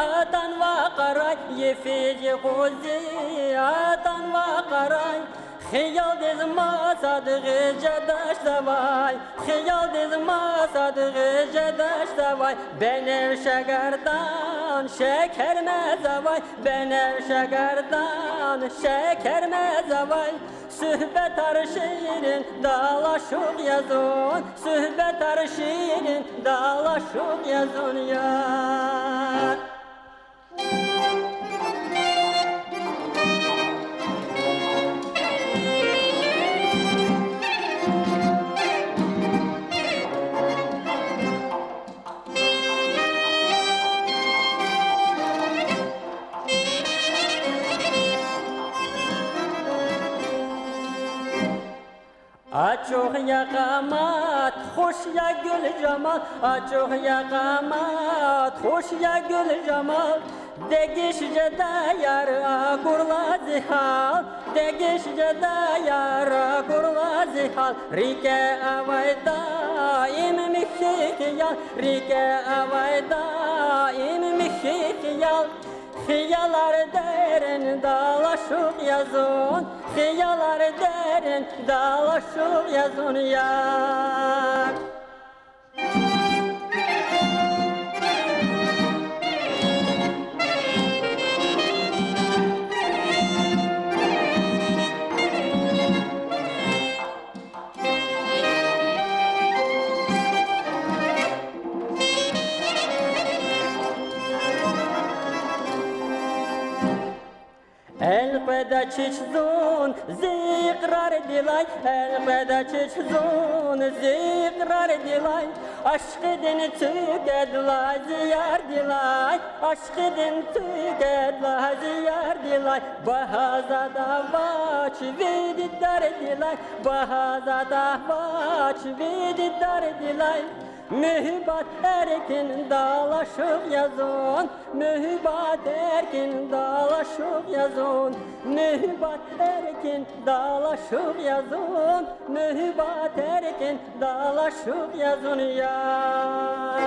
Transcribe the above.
atan va qaray yefiji qo'zi atan va qaray xiyol dezma sadig'i jadash davay xiyol dezma sadig'i jadash davay benevşegardan şeker mezavay benevşegardan şeker mezavay Sühbet arşirin dalaşık yazın Sühbet arşirin dalaşık yazın yar Açık yakamat, hoş ya gül cemal Açık yakamat, hoş ya gül cemal Degişce de yara kurla zihal Degişce de yara kurla zihal Rike avayda im mihikiyal Rike avayda im mihikiyal Hiyalar derin dalaşık yazın Hiyalar derin dalaşık yazın yar Elbette çiçdun zikrar dilay Elbette çiçdun zikrar dilay Aşkı din tükedla ziyar dilay Aşkı din tükedla ziyar dilay Bahazada vaç vididar dilay Bahazada vaç vididar dilay Mühibbat erkin dalaşık yazın Mühibbat erkin dalaşık yazın Mühibbat erkin dalaşık yazın Mühibbat erkin dalaşık yazın ya